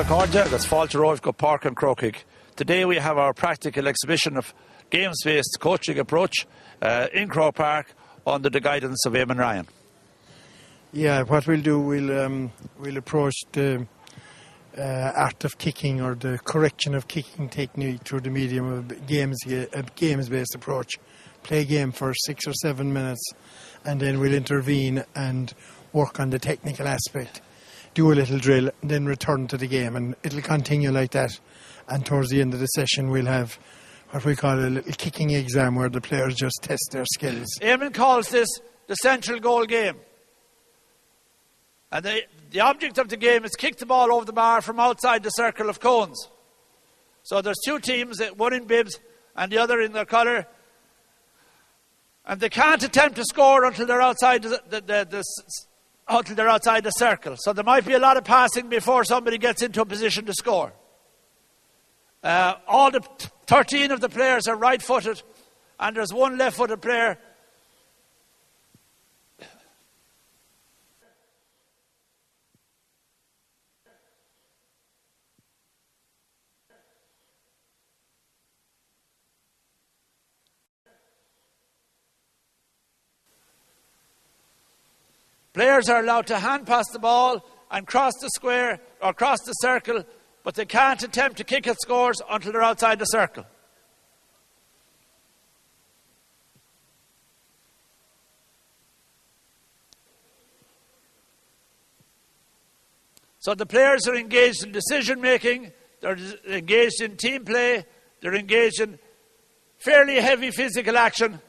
Cordia, that's Fáilte Road, go Park and Crokick. Today we have our practical exhibition of games-based coaching approach in Croke Park under the guidance of Eamon Ryan. Yeah, what we'll do, we'll approach the art of kicking or the correction of kicking technique through the medium of games-based approach. Play a game for 6 or 7 minutes, and then we'll intervene and work on the technical aspect. Do a little drill, and then return to the game, and it'll continue like that. And towards the end of the session, we'll have what we call a little kicking exam where the players just test their skills. Eamon calls this the central goal game. And the object of the game is kick the ball over the bar from outside the circle of cones. So there's two teams, one in bibs and the other in their colour. And they can't attempt to score until they're outside until they're outside the circle. So there might be a lot of passing before somebody gets into a position to score. All the 13 of the players are right-footed, and there's one left-footed player. Players are allowed to hand pass the ball and cross the square or cross the circle, but they can't attempt to kick at scores until they're outside the circle. So the players are engaged in decision making, they're engaged in team play, they're engaged in fairly heavy physical action.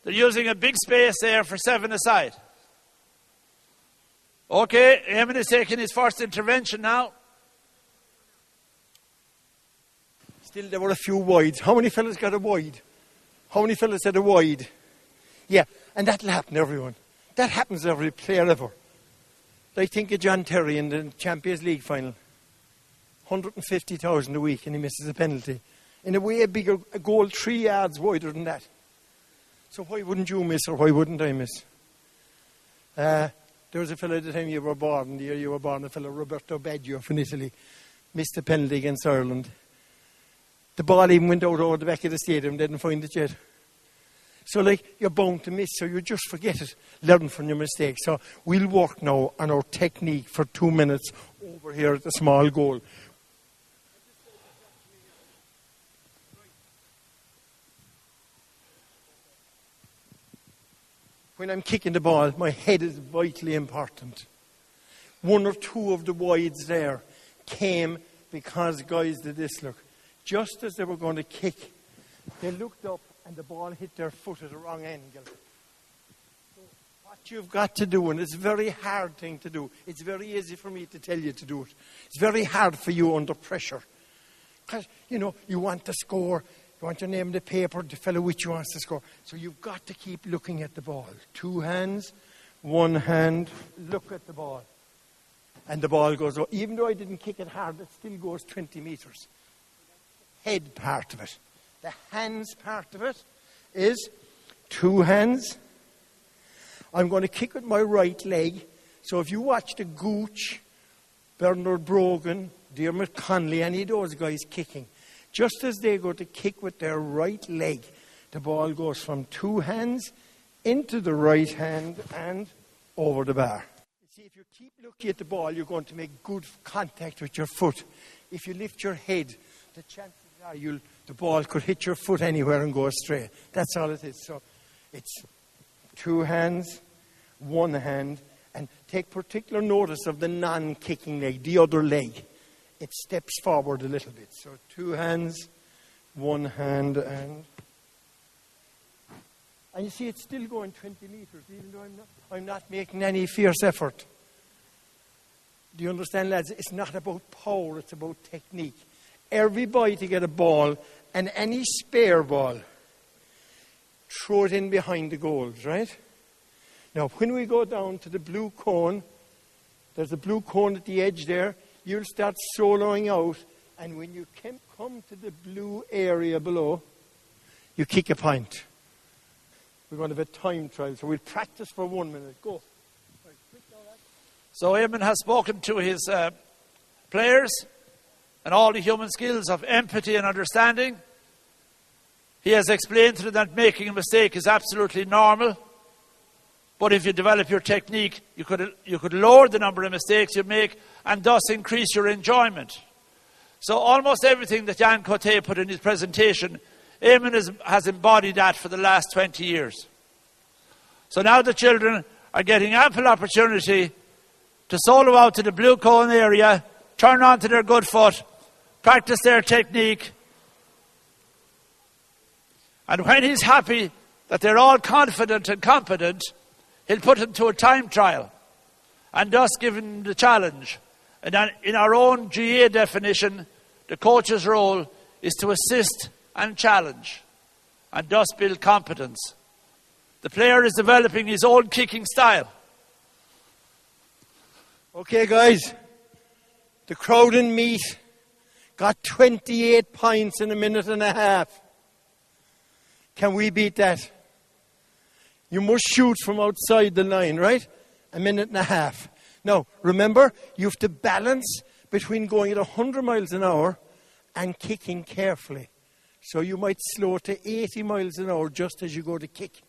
They're using a big space there for 7 aside. Okay, Eamon is taking his first intervention now. Still, there were a few wides. How many fellas got a wide? How many fellas had a wide? Yeah, and that'll happen, everyone. That happens to every player ever. I think of John Terry in the Champions League final. 150,000 a week and he misses a penalty. In a way, a bigger a goal 3 yards wider than that. So why wouldn't you miss, or why wouldn't I miss? There was a fellow at the time you were born, the year you were born, a fellow Roberto Baggio from Italy, missed a penalty against Ireland. The ball even went out over the back of the stadium, didn't find it yet. So you're bound to miss, so you just forget it, learn from your mistakes. So we'll work now on our technique for 2 minutes over here at the small goal. When I'm kicking the ball, my head is vitally important. 1 or 2 of the wides there came because guys did this, look. Just as they were going to kick, they looked up and the ball hit their foot at the wrong angle. So what you've got to do, and it's a very hard thing to do. It's very easy for me to tell you to do it. It's very hard for you under pressure. Because, you want to score. You want your name in the paper, the fellow which you wants to score. So you've got to keep looking at the ball. 2 hands, 1 hand, look at the ball. And the ball goes, even though I didn't kick it hard, it still goes 20 metres. Head part of it. The hands part of it is 2 hands. I'm going to kick with my right leg. So if you watch the Gooch, Bernard Brogan, Dermot Conley, any of those guys kicking, just as they go to kick with their right leg, the ball goes from 2 hands into the right hand and over the bar. You see, if you keep looking at the ball, you're going to make good contact with your foot. If you lift your head, the chances are the ball could hit your foot anywhere and go astray. That's all it is. So it's 2 hands, 1 hand, and take particular notice of the non-kicking leg, the other leg. It steps forward a little bit. So 2 hands, 1 hand, and you see it's still going 20 metres, even though I'm not making any fierce effort. Do you understand, lads? It's not about power, it's about technique. Everybody to get a ball, and any spare ball, throw it in behind the goals, right? Now, when we go down to the blue cone, there's a blue cone at the edge there. You'll start soloing out, and when you come to the blue area below, you kick a point. We're going to have a time trial, so we'll practice for 1 minute. Go. So Eamon has spoken to his players. and all the human skills of empathy and understanding. He has explained to them that making a mistake is absolutely normal. But if you develop your technique, you could lower the number of mistakes you make and thus increase your enjoyment. So almost everything that Jan Cote put in his presentation, Eamon has embodied that for the last 20 years. So now the children are getting ample opportunity to solo out to the blue cone area, turn onto their good foot, practice their technique. And when he's happy that they're all confident and competent, he'll put them to a time trial and thus give them the challenge. And in our own GA definition, the coach's role is to assist and challenge and thus build competence. The player is developing his own kicking style. Okay, guys. The crowd in Meath got 28 points in a minute and a half. Can we beat that? You must shoot from outside the line, right? A minute and a half. Now, remember, you have to balance between going at 100 miles an hour and kicking carefully. So you might slow to 80 miles an hour just as you go to kick.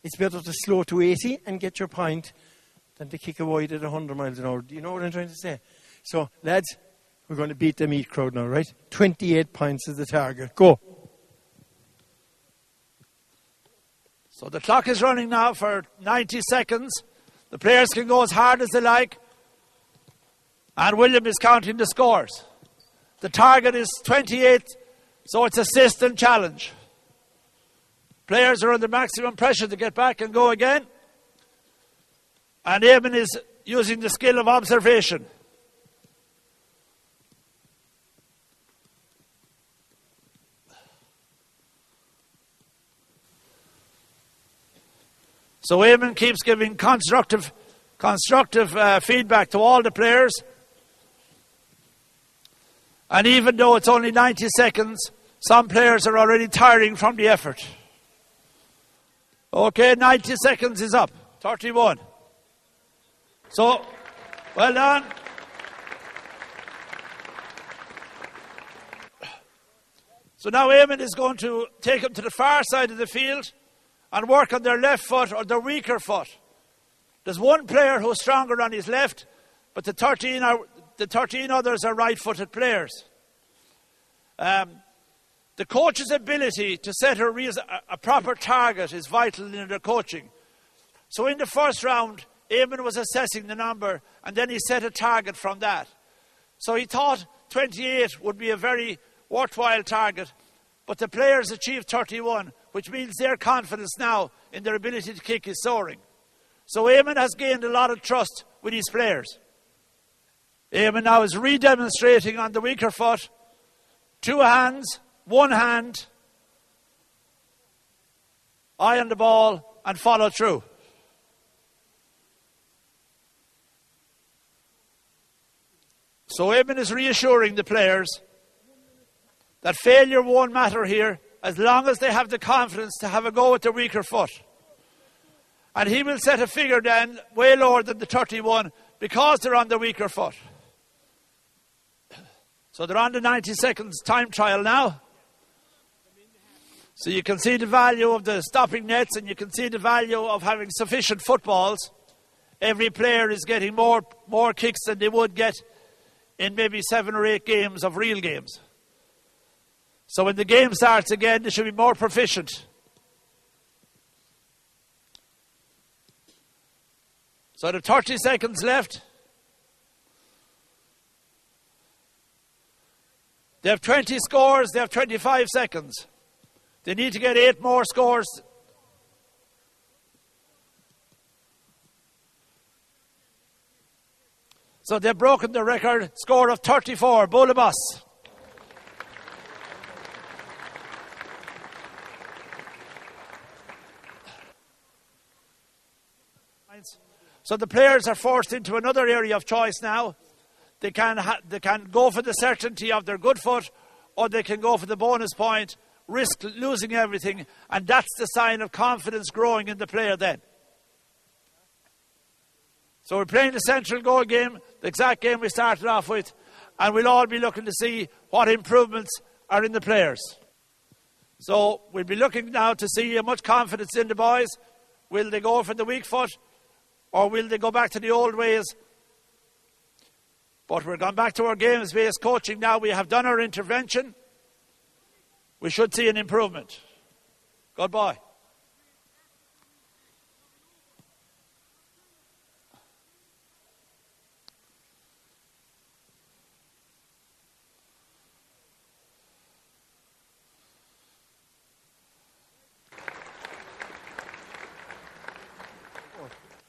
It's better to slow to 80 and get your point than to kick a wide at 100 miles an hour. Do you know what I'm trying to say? So, lads, we're going to beat the Meath crowd now, right? 28 points is the target. Go. So the clock is running now for 90 seconds. The players can go as hard as they like. And William is counting the scores. The target is 28, so it's assist and challenge. Players are under maximum pressure to get back and go again. And Eamon is using the skill of observation. So Eamon keeps giving constructive feedback to all the players. And even though it's only 90 seconds, some players are already tiring from the effort. Okay, 90 seconds is up. 31. So, well done. So now Eamon is going to take them to the far side of the field and work on their left foot or their weaker foot. There's one player who's stronger on his left, but the 13 others are right-footed players. The coach's ability to set a proper target is vital in their coaching. So in the first round, Eamon was assessing the number, and then he set a target from that. So he thought 28 would be a very worthwhile target, but the players achieved 31, which means their confidence now in their ability to kick is soaring. So Eamon has gained a lot of trust with his players. Eamon now is re-demonstrating on the weaker foot. 2 hands, 1 hand, eye on the ball, and follow through. So Eamon is reassuring the players that failure won't matter here as long as they have the confidence to have a go at the weaker foot. And he will set a figure then way lower than the 31 because they're on the weaker foot. So they're on the 90 seconds time trial now. So you can see the value of the stopping nets and you can see the value of having sufficient footballs. Every player is getting more kicks than they would get in maybe 7 or 8 games of real games. So when the game starts again, they should be more proficient. So they have 30 seconds left. They have 20 scores, they have 25 seconds. They need to get 8 more scores. So they've broken the record score of 34. Bolabas. So the players are forced into another area of choice now. They can go for the certainty of their good foot, or they can go for the bonus point, risk losing everything, and that's the sign of confidence growing in the player then. So we're playing the central goal game, the exact game we started off with, and we'll all be looking to see what improvements are in the players. So we'll be looking now to see how much confidence in the boys. Will they go for the weak foot, or will they go back to the old ways? But we're going back to our games-based coaching now. We have done our intervention. We should see an improvement. Good boy.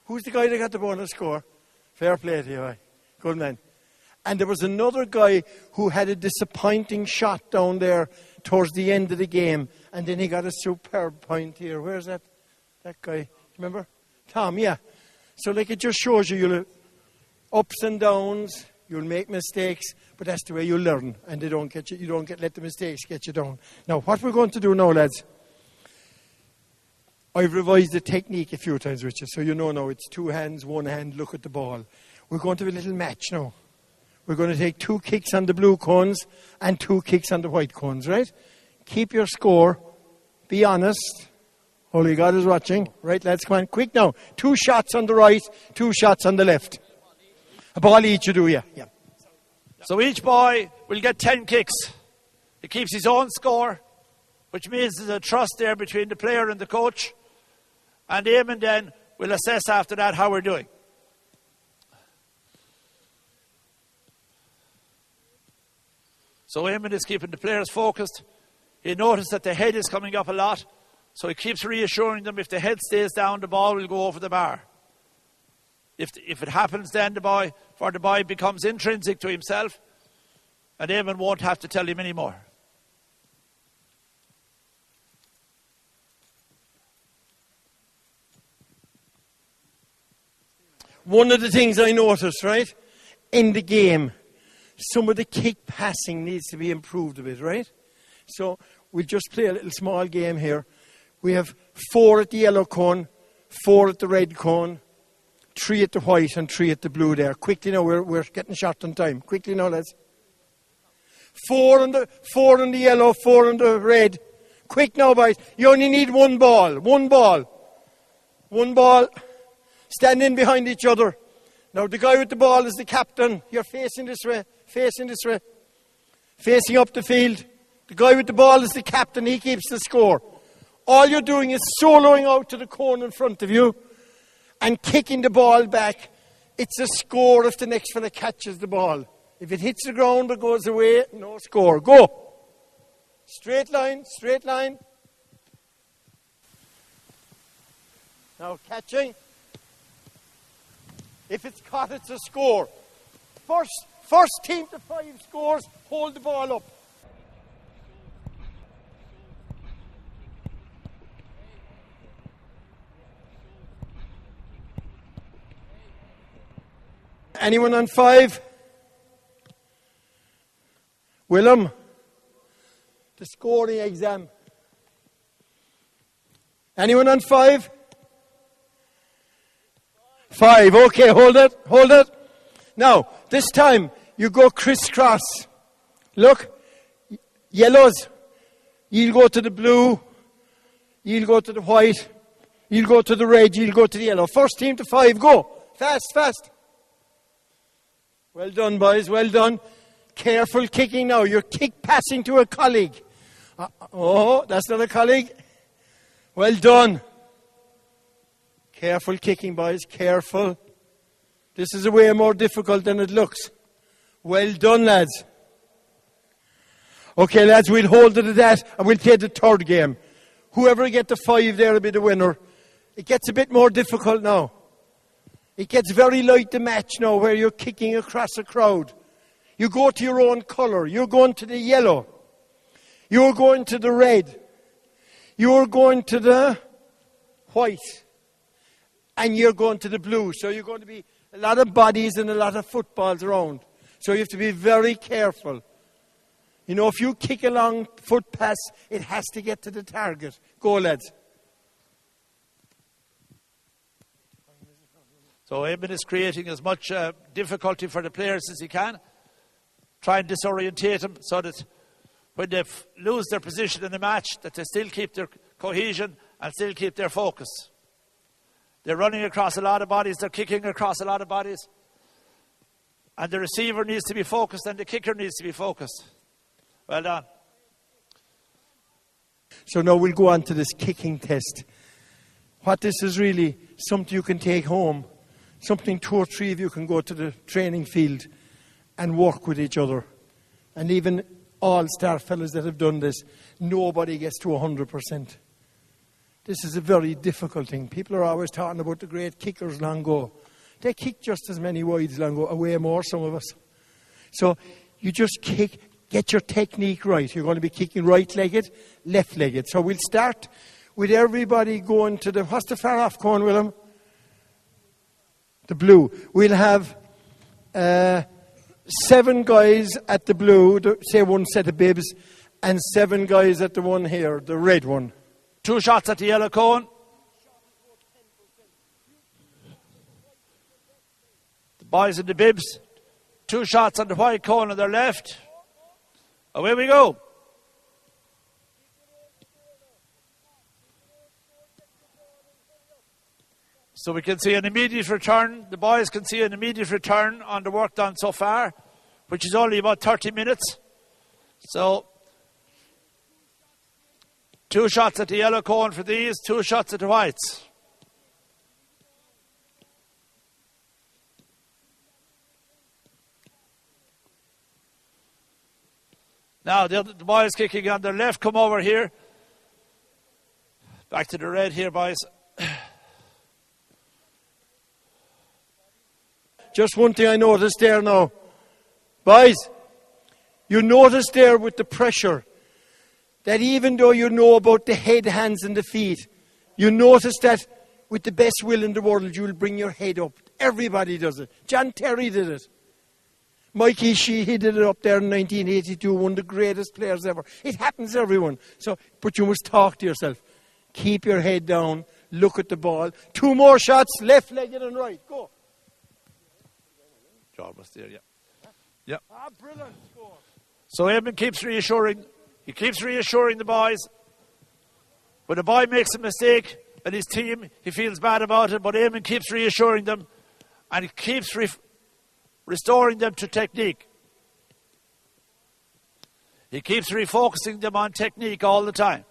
Who's the guy that got the bonus score? Fair play to you, aye. Good man. And there was another guy who had a disappointing shot down there towards the end of the game, and then he got a superb point here. Where's that guy? Remember? Tom, yeah. So like it just shows you, you'll ups and downs, you'll make mistakes, but that's the way you learn, and they don't get you don't let the mistakes get you down. Now, what we're going to do now, lads, I've revised the technique a few times with you, so you know now it's 2 hands, 1 hand, look at the ball. We're going to have a little match now. We're going to take 2 kicks on the blue cones and 2 kicks on the white cones, right? Keep your score. Be honest. Holy God is watching. Right, lads, come on. Quick now. 2 shots on the right, 2 shots on the left. A ball each you do, yeah. So each boy will get 10 kicks. He keeps his own score, which means there's a trust there between the player and the coach. And Eamon then will assess after that how we're doing. So Eamon is keeping the players focused. He noticed that the head is coming up a lot, so he keeps reassuring them if the head stays down, the ball will go over the bar. If it happens, then the boy becomes intrinsic to himself, and Eamon won't have to tell him anymore. One of the things I noticed, right, in the game, some of the kick passing needs to be improved a bit, right? So we'll just play a little small game here. We have 4 at the yellow cone, 4 at the red cone, 3 at the white and 3 at the blue there. Quickly now, we're getting short on time. Quickly now, lads. 4 on the yellow, 4 on the red. Quick now, boys. You only need 1 ball. 1 ball. 1 ball. Stand in behind each other. Now the guy with the ball is the captain. You're facing this way. Facing this way. Facing up the field. The guy with the ball is the captain. He keeps the score. All you're doing is soloing out to the cone in front of you and kicking the ball back. It's a score if the next fella catches the ball. If it hits the ground or goes away, no score. Go. Straight line, straight line. Now catching. If it's caught, it's a score. First team to 5 scores, hold the ball up. Anyone on 5? Willem, the scoring exam. Anyone on 5? 5, okay, hold it. Now, this time, you go crisscross. Look, yellows, you'll go to the blue, you'll go to the white, you'll go to the red, you'll go to the yellow. First team to 5, go. Fast. Well done, boys, well done. Careful kicking now. You're kick passing to a colleague. Oh, that's not a colleague. Well done. Careful kicking, boys, careful. This is way more difficult than it looks. Well done, lads. Okay, lads, we'll hold it at that and we'll play the third game. Whoever gets the 5 there will be the winner. It gets a bit more difficult now. It gets very like the match now where you're kicking across a crowd. You go to your own colour. You're going to the yellow. You're going to the red. You're going to the white. And you're going to the blue. So you're going to be a lot of bodies and a lot of footballs around. So you have to be very careful. You know, if you kick a long foot pass, it has to get to the target. Go, lads. So Eamon is creating as much difficulty for the players as he can. Try and disorientate them so that when they lose their position in the match, that they still keep their cohesion and still keep their focus. They're running across a lot of bodies. They're kicking across a lot of bodies. And the receiver needs to be focused and the kicker needs to be focused. Well done. So now we'll go on to this kicking test. What this is really something you can take home. Something 2 or 3 of you can go to the training field and work with each other. And even all-star fellas that have done this, nobody gets to 100%. This is a very difficult thing. People are always talking about the great kickers long ago. They kick just as many wides long ago, way more, some of us. So you just kick, get your technique right. You're going to be kicking right-legged, left-legged. So we'll start with everybody going to the, what's the far off cone, Willem? The blue. We'll have 7 guys at the blue, say one set of bibs, and 7 guys at the one here, the red one. 2 shots at the yellow cone. The boys in the bibs. 2 shots on the white cone on their left. Away we go. So we can see an immediate return. The boys can see an immediate return on the work done so far, which is only about 30 minutes. So 2 shots at the yellow cone for these, 2 shots at the whites. Now the boys kicking on their left come over here. Back to the red here, boys. Just one thing I noticed there now. Boys, you notice there with the pressure that even though you know about the head, hands and the feet, you notice that with the best will in the world, you'll bring your head up. Everybody does it. John Terry did it. Mikey Sheehy did it up there in 1982, one of the greatest players ever. It happens to everyone. So, but you must talk to yourself. Keep your head down. Look at the ball. 2 more shots, left-legged and right. Go. Almost there, yeah. Yeah. Ah, brilliant score. So Eamon keeps reassuring. He keeps reassuring the boys. When a boy makes a mistake and his team, he feels bad about it, but Eamon keeps reassuring them and he keeps restoring them to technique. He keeps refocusing them on technique all the time.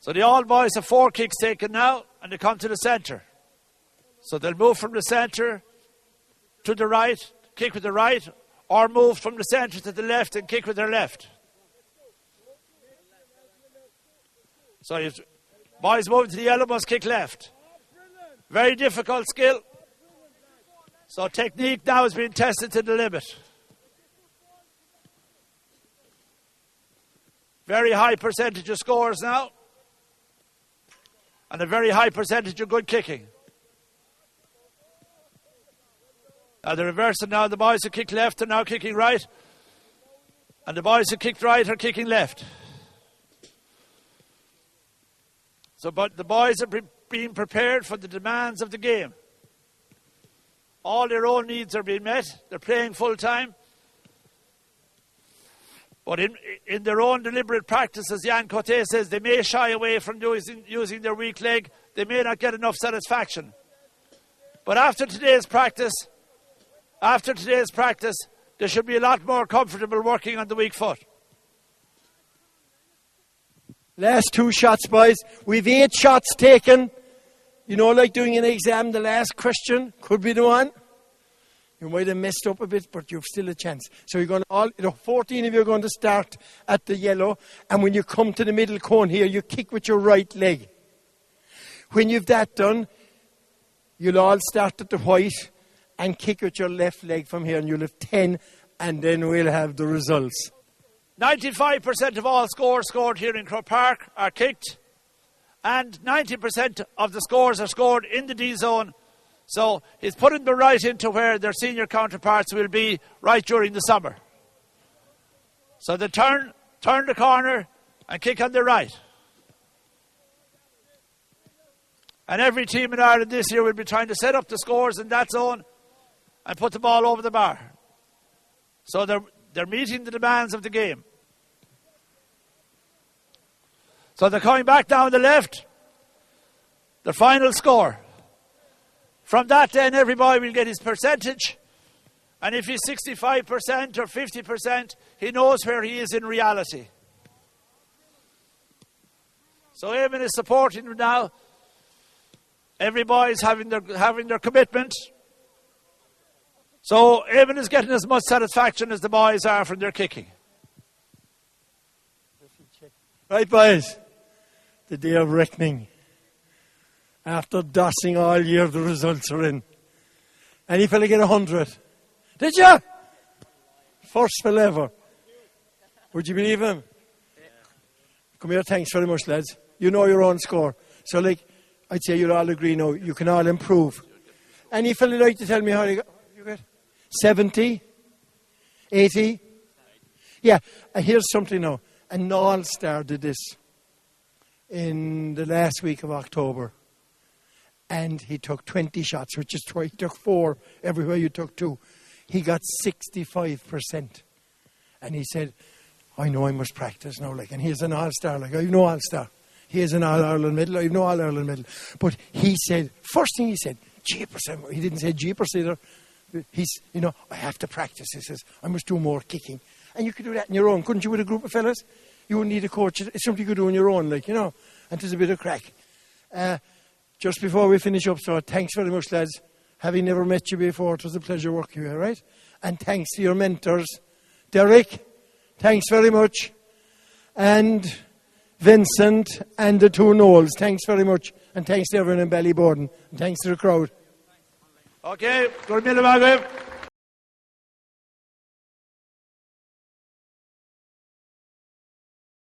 So the all boys have 4 kicks taken now and they come to the centre. So they'll move from the centre to the right, kick with the right, or move from the centre to the left and kick with their left. So if boys moving to the yellow must kick left. Very difficult skill. So technique now is being tested to the limit. Very high percentage of scores now. And a very high percentage of good kicking. Now the reverse, and now the boys who kicked left are now kicking right. And the boys who kicked right are kicking left. So but the boys are being prepared for the demands of the game. All their own needs are being met. They're playing full time. But in their own deliberate practice, as Jan Cote says, they may shy away from using their weak leg. They may not get enough satisfaction. But after today's practice, they should be a lot more comfortable working on the weak foot. Last 2 shots, boys. We've 8 shots taken. You know, like doing an exam, the last question could be the one. You might have messed up a bit, but you've still a chance. So you're going to 14 of you are going to start at the yellow. And when you come to the middle cone here, you kick with your right leg. When you've that done, you'll all start at the white and kick with your left leg from here, and you'll have 10, and then we'll have the results. 95% of all scores scored here in Croke Park are kicked, and 90% of the scores are scored in the D zone. So he's putting them right into where their senior counterparts will be right during the summer. So they turn the corner and kick on the right. And every team in Ireland this year will be trying to set up the scores in that zone and put the ball over the bar. So they're meeting the demands of the game. So they're coming back down the left. The final score. From that then every boy will get his percentage. And if he's 65% or 50%, he knows where he is in reality. So Eamon is supporting them now. Every boy is having their commitment. So Eamon is getting as much satisfaction as the boys are from their kicking. Right, boys. The day of reckoning. After dossing all year, the results are in. Any fella get 100? Did you? First fella ever. Would you believe him? Yeah. Come here, thanks very much, lads. You know your own score. So, I'd say you'll all agree now, you can all improve. Any fella like to tell me how you get? 70? 80? Yeah, here's something now. And Noel started this in the last week of October. And he took 20 shots, which is he took 4 everywhere you took 2. He got 65%. And he said, I know I must practice now, and he's an all-star, I've no all-star. He is an All-Ireland medal, I've no All-Ireland medal. But he said, first thing he said, jeepers, he didn't say jeepers either. He's, I have to practice. He says, I must do more kicking. And you could do that on your own, couldn't you, with a group of fellas? You wouldn't need a coach. It's something you could do on your own, and there's a bit of crack. Just before we finish up, so thanks very much, lads. Having never met you before, it was a pleasure working with you, right? And thanks to your mentors. Derek, thanks very much. And Vincent and the 2 Noels, thanks very much. And thanks to everyone in Ballyborden. And thanks to the crowd. Okay, good meal,